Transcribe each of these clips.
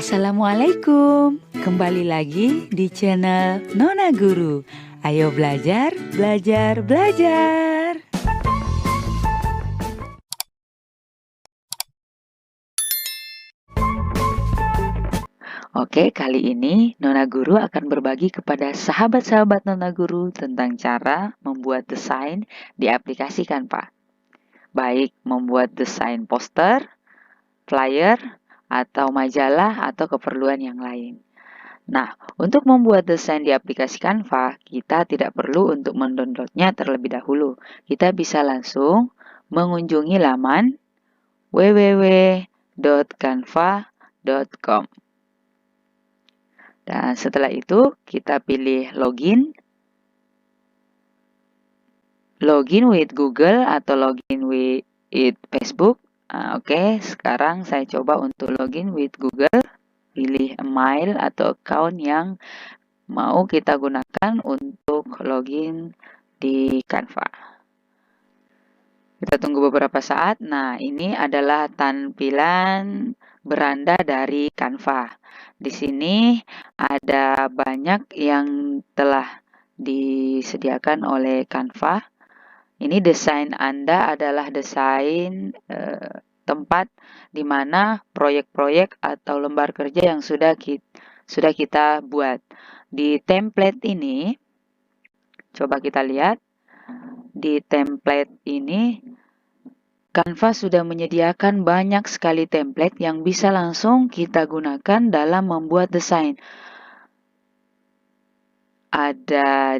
Assalamualaikum, kembali lagi di channel Nona Guru. Ayo belajar, belajar, belajar. Oke, kali ini Nona Guru akan berbagi kepada sahabat-sahabat Nona Guru tentang cara membuat desain di aplikasi Canva. Baik membuat desain poster, flyer, atau majalah atau keperluan yang lain. Nah, untuk membuat desain di aplikasi Canva, kita tidak perlu untuk mendownloadnya terlebih dahulu. Kita bisa langsung mengunjungi laman www.canva.com. Dan setelah itu, kita pilih login with Google atau login with Facebook. Oke, sekarang saya coba untuk login with Google. Pilih email atau account yang mau kita gunakan untuk login di Canva. Kita tunggu beberapa saat. Nah, ini adalah tampilan beranda dari Canva. Di sini ada banyak yang telah disediakan oleh Canva. Ini desain Anda adalah desain tempat di mana proyek-proyek atau lembar kerja yang sudah kita buat. Di template ini, coba kita lihat. Di template ini, Canva sudah menyediakan banyak sekali template yang bisa langsung kita gunakan dalam membuat desain. Ada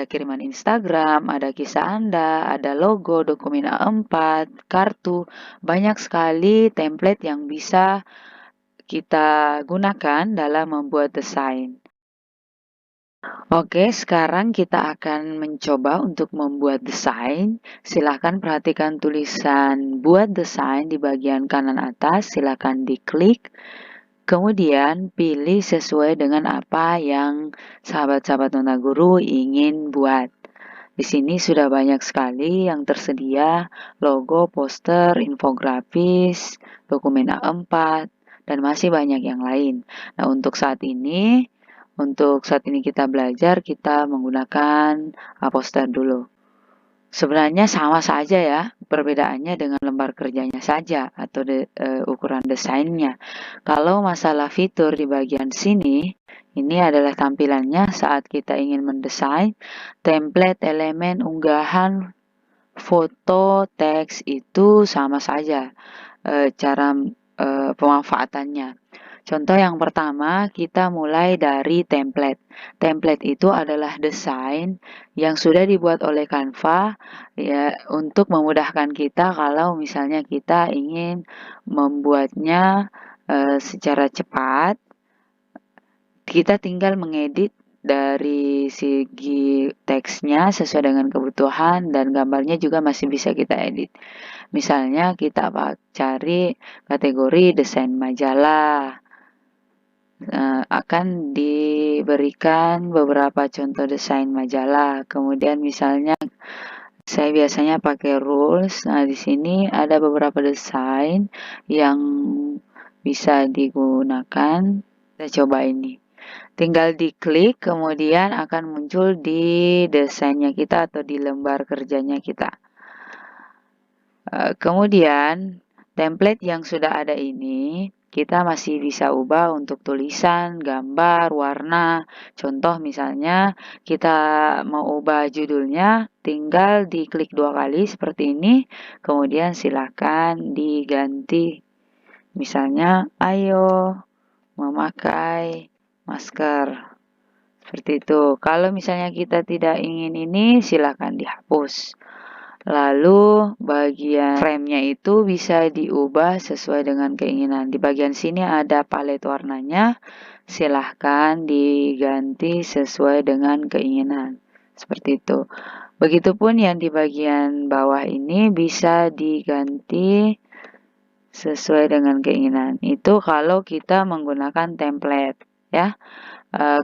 kiriman Instagram, ada kisah Anda, ada logo, dokumen A4, kartu, banyak sekali template yang bisa kita gunakan dalam membuat desain. Oke, sekarang kita akan mencoba untuk membuat desain. Silahkan perhatikan tulisan buat desain di bagian kanan atas, silahkan diklik. Kemudian pilih sesuai dengan apa yang sahabat-sahabat Nona Guru ingin buat. Di sini sudah banyak sekali yang tersedia, logo, poster, infografis, dokumen A4, dan masih banyak yang lain. Nah, untuk saat ini kita belajar, kita menggunakan poster dulu. Sebenarnya sama saja ya, perbedaannya dengan lembar kerjanya saja atau ukuran desainnya. Kalau masalah fitur di bagian sini, ini adalah tampilannya saat kita ingin mendesain, template, elemen, unggahan, foto, teks itu sama saja cara pemanfaatannya. Contoh yang pertama, kita mulai dari template. Template itu adalah desain yang sudah dibuat oleh Canva ya, untuk memudahkan kita kalau misalnya kita ingin membuatnya secara cepat. Kita tinggal mengedit dari segi teksnya sesuai dengan kebutuhan dan gambarnya juga masih bisa kita edit. Misalnya kita cari kategori desain majalah. Akan diberikan beberapa contoh desain majalah. Kemudian misalnya saya biasanya pakai rules. Nah, di sini ada beberapa desain yang bisa digunakan. Kita coba ini. Tinggal diklik, kemudian akan muncul di desainnya kita atau di lembar kerjanya kita. Kemudian template yang sudah ada ini kita masih bisa ubah untuk tulisan, gambar, warna. Contoh misalnya kita mau ubah judulnya, tinggal diklik 2 kali seperti ini, kemudian silakan diganti. Misalnya, ayo memakai masker. Seperti itu. Kalau misalnya kita tidak ingin ini, silakan dihapus. Lalu bagian frame-nya itu bisa diubah sesuai dengan keinginan. Di bagian sini ada palet warnanya, silahkan diganti sesuai dengan keinginan. Seperti itu. Begitupun yang di bagian bawah ini bisa diganti sesuai dengan keinginan. Itu kalau kita menggunakan template ya.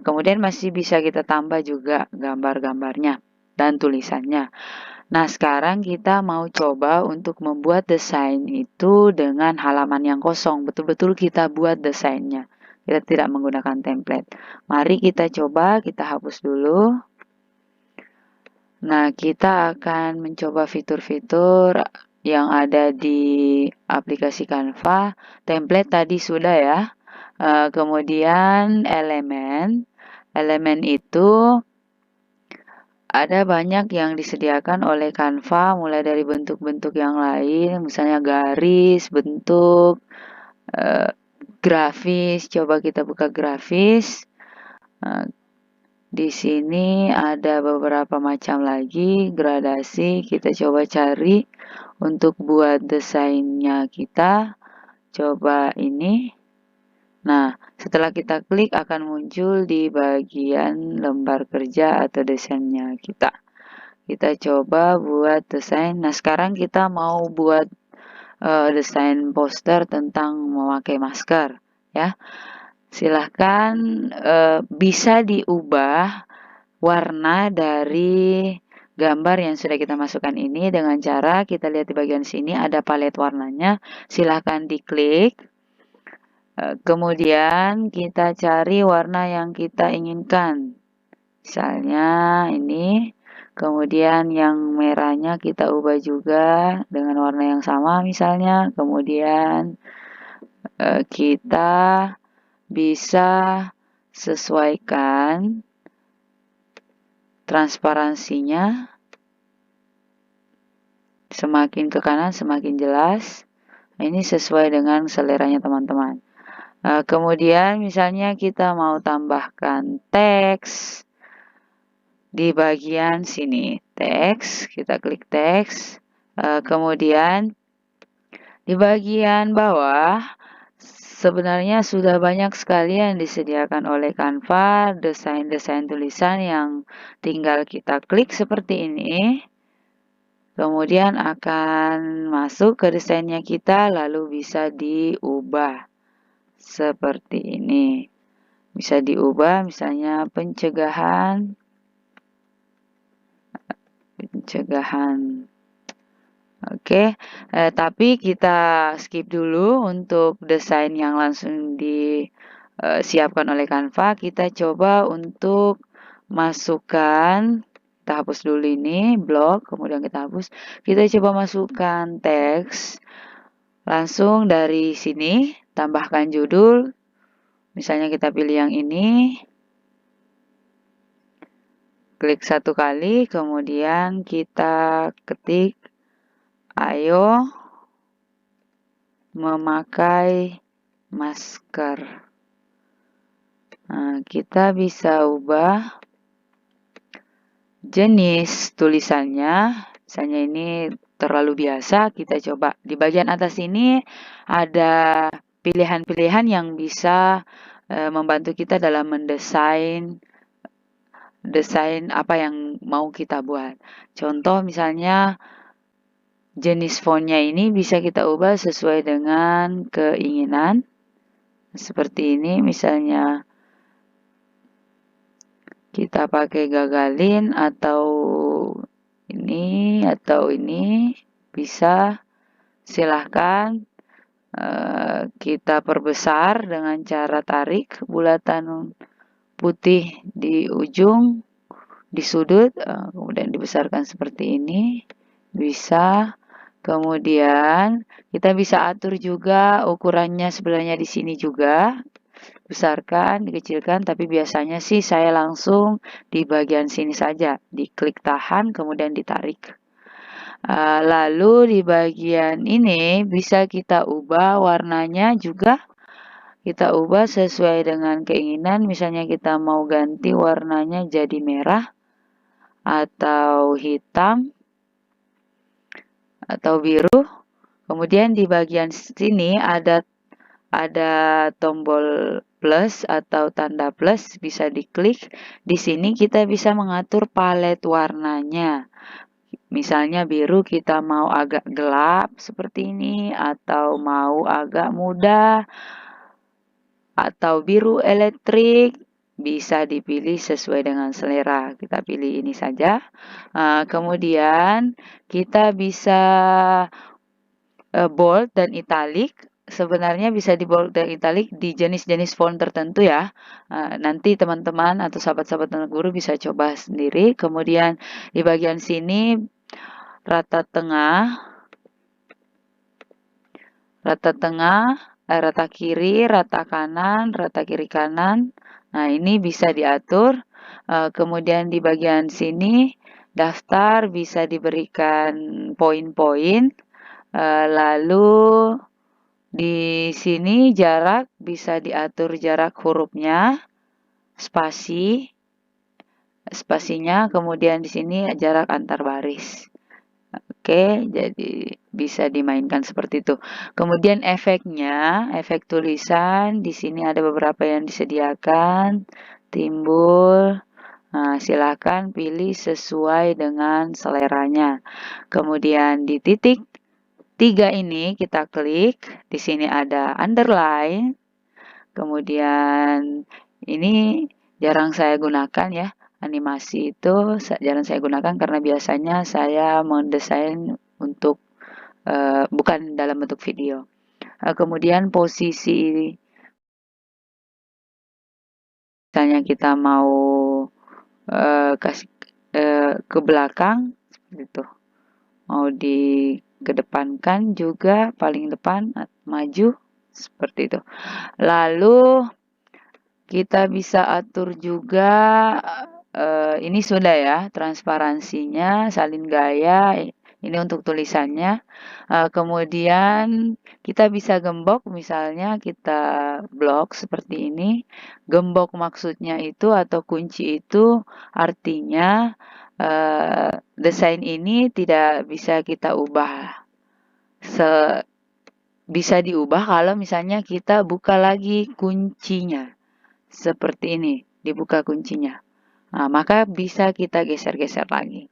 Kemudian masih bisa kita tambah juga gambar-gambarnya dan tulisannya. Nah, sekarang kita mau coba untuk membuat desain itu dengan halaman yang kosong. Betul-betul kita buat desainnya. Kita tidak menggunakan template. Mari kita coba, kita hapus dulu. Nah, kita akan mencoba fitur-fitur yang ada di aplikasi Canva. Template tadi sudah ya. Kemudian elemen. Elemen itu ada banyak yang disediakan oleh Canva, mulai dari bentuk-bentuk yang lain, misalnya garis, bentuk, grafis. Coba kita buka grafis. Di sini ada beberapa macam lagi gradasi. Kita coba cari untuk buat desainnya kita. Coba ini. Nah, setelah kita klik akan muncul di bagian lembar kerja atau desainnya kita. Kita coba buat desain. Nah, sekarang kita mau buat desain poster tentang memakai masker, ya. Silahkan bisa diubah warna dari gambar yang sudah kita masukkan ini dengan cara kita lihat di bagian sini ada palet warnanya. Silahkan diklik. Kemudian kita cari warna yang kita inginkan. Misalnya ini. Kemudian yang merahnya kita ubah juga dengan warna yang sama misalnya. Kemudian kita bisa sesuaikan transparansinya. Semakin ke kanan semakin jelas. Ini sesuai dengan seleranya teman-teman. Kemudian misalnya kita mau tambahkan teks. Di bagian sini, teks, kita klik teks. Kemudian di bagian bawah, sebenarnya sudah banyak sekali yang disediakan oleh Canva, desain-desain tulisan yang tinggal kita klik seperti ini. Kemudian akan masuk ke desainnya kita, lalu bisa diubah seperti ini. Bisa diubah misalnya pencegahan. Oke, tapi kita skip dulu untuk desain yang langsung disiapkan oleh Canva. Kita coba untuk masukkan, kita hapus dulu ini, blok, kemudian kita hapus. Kita coba masukkan teks, langsung dari sini, tambahkan judul. Misalnya kita pilih yang ini. Klik satu kali, kemudian kita ketik, ayo memakai masker. Nah, kita bisa ubah jenis tulisannya. Misalnya ini terlalu biasa, kita coba. Di bagian atas ini ada pilihan-pilihan yang bisa membantu kita dalam mendesain apa yang mau kita buat. Contoh misalnya jenis fontnya ini bisa kita ubah sesuai dengan keinginan. Seperti ini misalnya kita pakai gagalin atau ini bisa. Silahkan kita perbesar dengan cara tarik bulatan putih di ujung, di sudut, kemudian dibesarkan seperti ini, bisa. Kemudian kita bisa atur juga ukurannya sebenarnya di sini juga, besarkan, dikecilkan, tapi biasanya sih saya langsung di bagian sini saja, diklik tahan, kemudian ditarik. Lalu di bagian ini bisa kita ubah warnanya juga. Kita ubah sesuai dengan keinginan, misalnya kita mau ganti warnanya jadi merah atau hitam atau biru. Kemudian di bagian sini ada tombol plus atau tanda plus, bisa diklik. Di sini kita bisa mengatur palet warnanya. Misalnya biru kita mau agak gelap seperti ini, atau mau agak muda, atau biru elektrik, bisa dipilih sesuai dengan selera. Kita pilih ini saja. Kemudian kita bisa bold dan italic. Sebenarnya bisa di bold dan italic di jenis-jenis font tertentu ya. Nanti teman-teman atau sahabat-sahabat anak guru bisa coba sendiri. Kemudian di bagian sini rata tengah, rata kiri, rata kanan, rata kiri kanan. Nah, ini bisa diatur. Kemudian di bagian sini daftar bisa diberikan poin-poin. Lalu di sini jarak bisa diatur jarak hurufnya, spasinya, kemudian di sini jarak antar baris. Oke, jadi bisa dimainkan seperti itu. Kemudian efeknya, efek tulisan, di sini ada beberapa yang disediakan, timbul. Nah, silakan pilih sesuai dengan seleranya. Kemudian di titik 3 ini kita klik, di sini ada underline. Kemudian ini jarang saya gunakan ya. Animasi itu jarang saya gunakan karena biasanya saya mendesain untuk bukan dalam bentuk video. Kemudian posisi, misalnya kita mau kasih ke belakang seperti itu, mau dikedepankan juga paling depan, maju seperti itu. Lalu kita bisa atur juga, ini sudah ya, transparansinya, salin gaya, ini untuk tulisannya. Kemudian kita bisa gembok, misalnya kita blok seperti ini. Gembok maksudnya itu atau kunci itu artinya desain ini tidak bisa kita ubah. Bisa diubah kalau misalnya kita buka lagi kuncinya. Seperti ini, dibuka kuncinya. Nah, maka bisa kita geser-geser lagi.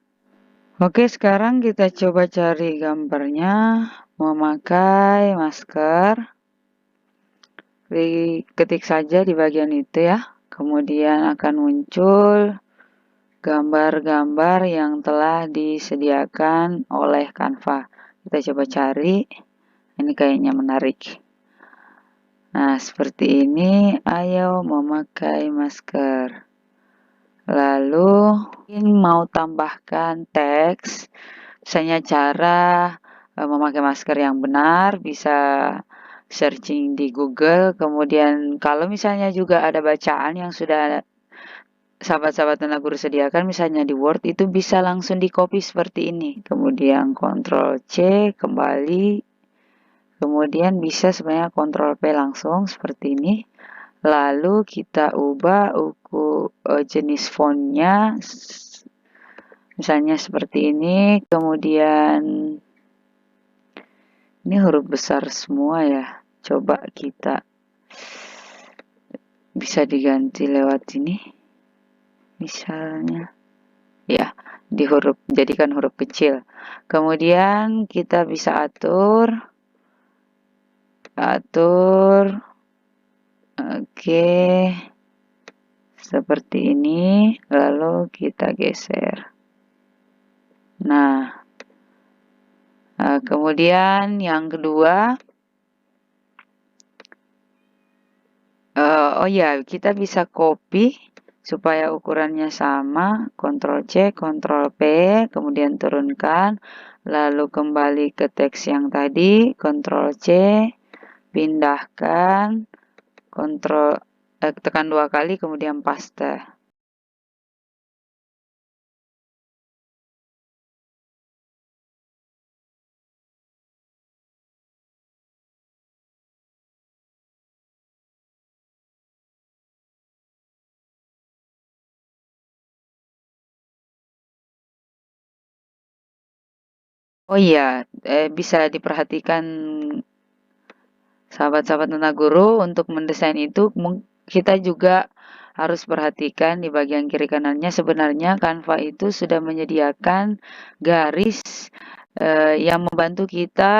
Oke, sekarang kita coba cari gambarnya. Memakai masker. Ketik saja di bagian itu ya. Kemudian akan muncul gambar-gambar yang telah disediakan oleh Canva. Kita coba cari. Ini kayaknya menarik. Nah, seperti ini. Ayo memakai masker. Lalu mau tambahkan teks, misalnya cara memakai masker yang benar, bisa searching di Google. Kemudian kalau misalnya juga ada bacaan yang sudah sahabat-sahabat anak guru sediakan, misalnya di Word, itu bisa langsung di copy seperti ini. Kemudian Ctrl C kembali. Kemudian bisa sebenarnya Ctrl P langsung seperti ini. Lalu kita ubah jenis fontnya, misalnya seperti ini. Kemudian ini huruf besar semua ya. Coba kita bisa diganti lewat ini. Misalnya ya, jadikan huruf kecil. Kemudian kita bisa atur. Oke. Seperti ini, lalu kita geser. Nah, kemudian yang kedua, oh ya, kita bisa copy supaya ukurannya sama. Ctrl C, Ctrl P, kemudian turunkan, lalu kembali ke teks yang tadi, Ctrl C, pindahkan, tekan 2 kali, kemudian paste. Oh iya, bisa diperhatikan sahabat-sahabat anak guru, untuk mendesain itu kita juga harus perhatikan di bagian kiri kanannya. Sebenarnya Canva itu sudah menyediakan garis yang membantu kita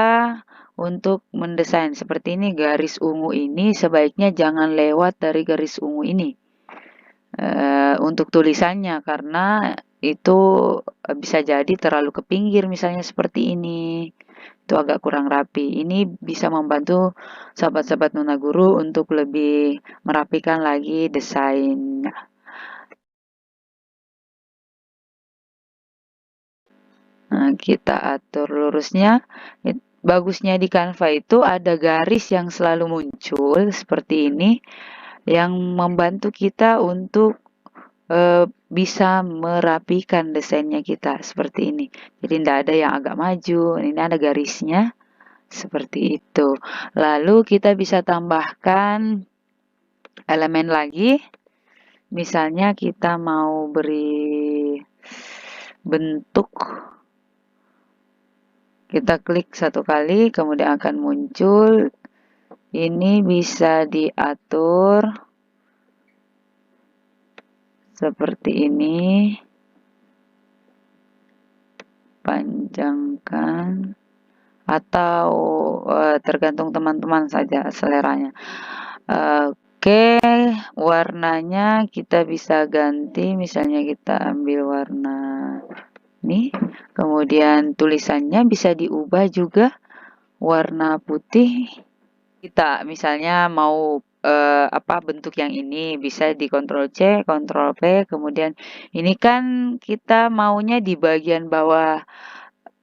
untuk mendesain. Seperti ini, garis ungu ini sebaiknya jangan lewat dari garis ungu ini. untuk tulisannya karena itu bisa jadi terlalu ke pinggir misalnya seperti ini. Itu agak kurang rapi. Ini bisa membantu sahabat-sahabat Nuna Guru untuk lebih merapikan lagi desainnya. Nah, kita atur lurusnya. Bagusnya di Canva itu ada garis yang selalu muncul seperti ini yang membantu kita untuk bisa merapikan desainnya kita seperti ini. Jadi tidak ada yang agak maju, ini ada garisnya seperti itu. Lalu kita bisa tambahkan elemen lagi. Misalnya kita mau beri bentuk, kita klik satu kali, kemudian akan muncul. Ini bisa diatur seperti ini. Panjangkan atau tergantung teman-teman saja seleranya. Oke, warnanya kita bisa ganti, misalnya kita ambil warna ini, kemudian tulisannya bisa diubah juga warna putih. Kita misalnya mau apa bentuk yang ini bisa di Ctrl C, Ctrl V, kemudian ini kan kita maunya di bagian bawah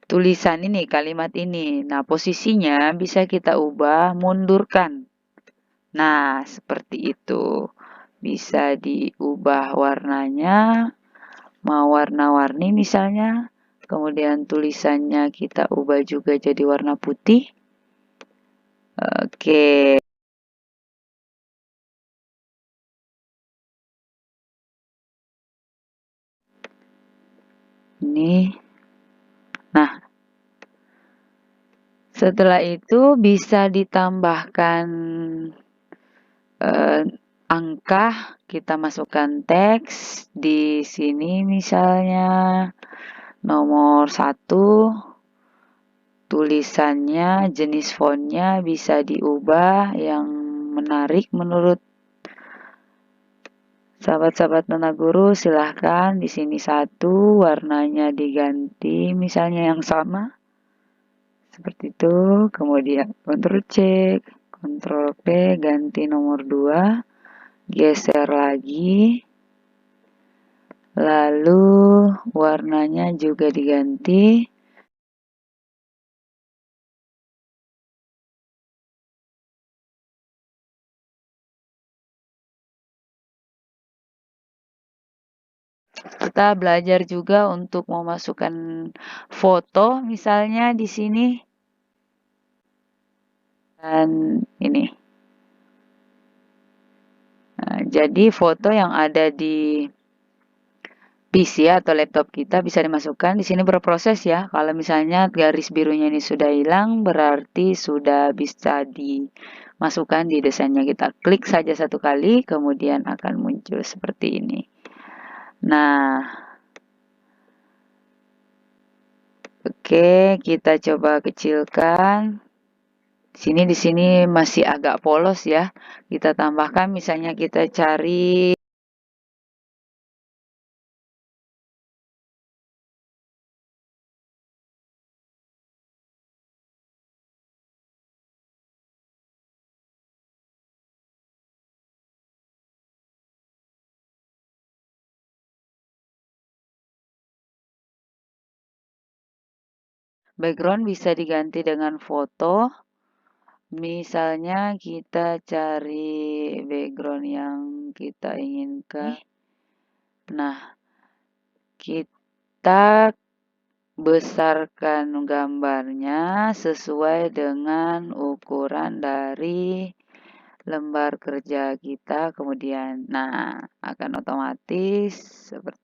tulisan ini, kalimat ini. Nah, posisinya bisa kita ubah, mundurkan. Nah, seperti itu. Bisa diubah warnanya, mau warna-warni misalnya. Kemudian tulisannya kita ubah juga jadi warna putih. Oke. Ini. Nah, setelah itu bisa ditambahkan angka, kita masukkan teks di sini misalnya nomor 1, tulisannya, jenis fontnya bisa diubah yang menarik menurut sahabat-sahabat Nona Guru. Silahkan di sini 1, warnanya diganti misalnya yang sama seperti itu. Kemudian Ctrl C, Ctrl P, ganti nomor 2, geser lagi, lalu warnanya juga diganti. Kita belajar juga untuk memasukkan foto misalnya di sini. Dan ini. Nah, jadi foto yang ada di PC atau laptop kita bisa dimasukkan. Di sini berproses ya. Kalau misalnya garis birunya ini sudah hilang, berarti sudah bisa dimasukkan di desainnya. Kita klik saja satu kali, kemudian akan muncul seperti ini. Nah, oke, kita coba kecilkan. Di sini masih agak polos ya. Kita tambahkan misalnya kita cari background, bisa diganti dengan foto. Misalnya kita cari background yang kita inginkan. Nah, kita besarkan gambarnya sesuai dengan ukuran dari lembar kerja kita. Kemudian, nah, akan otomatis seperti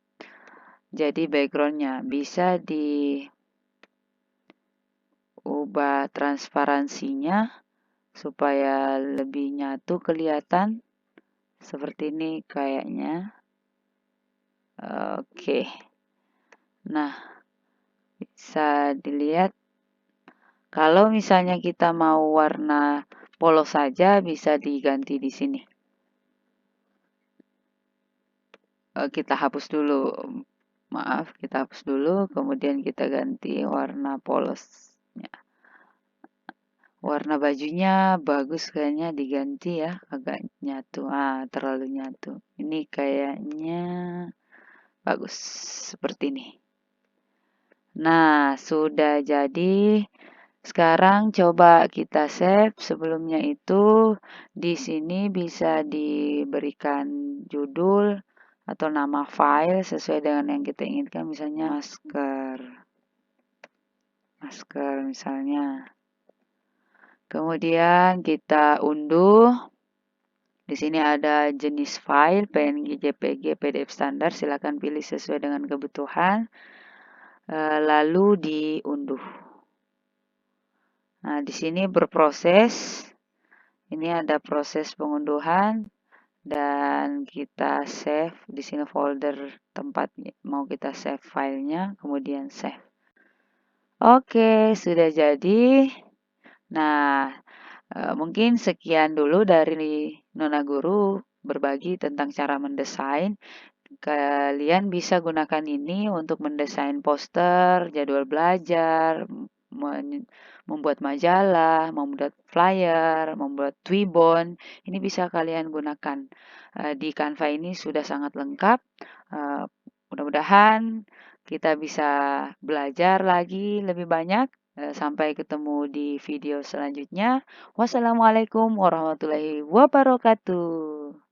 jadi backgroundnya bisa diubah transparansinya supaya lebih nyatu kelihatan seperti ini kayaknya. Oke, nah bisa dilihat kalau misalnya kita mau warna polos saja bisa diganti di sini. kita hapus dulu. Maaf, kita hapus dulu, kemudian kita ganti warna polosnya. Warna bajunya bagus kayaknya diganti ya, agak nyatu. Terlalu nyatu. Ini kayaknya bagus, seperti ini. Nah, sudah jadi. Sekarang coba kita save. Sebelumnya itu di sini bisa diberikan judul atau nama file sesuai dengan yang kita inginkan, misalnya masker misalnya. Kemudian kita unduh. Di sini ada jenis file PNG, JPG, PDF standar. Silakan pilih sesuai dengan kebutuhan. Lalu diunduh. Nah, di sini berproses. Ini ada proses pengunduhan dan kita save di sini folder tempat mau kita save filenya, kemudian save. Oke, sudah jadi. Nah, mungkin sekian dulu dari Nona Guru berbagi tentang cara mendesain. Kalian bisa gunakan ini untuk mendesain poster, jadwal belajar, membuat majalah, membuat flyer, membuat Twibbon. Ini bisa kalian gunakan. Di Canva ini sudah sangat lengkap. Mudah-mudahan kita bisa belajar lagi lebih banyak. Sampai ketemu di video selanjutnya. Wassalamualaikum warahmatullahi wabarakatuh.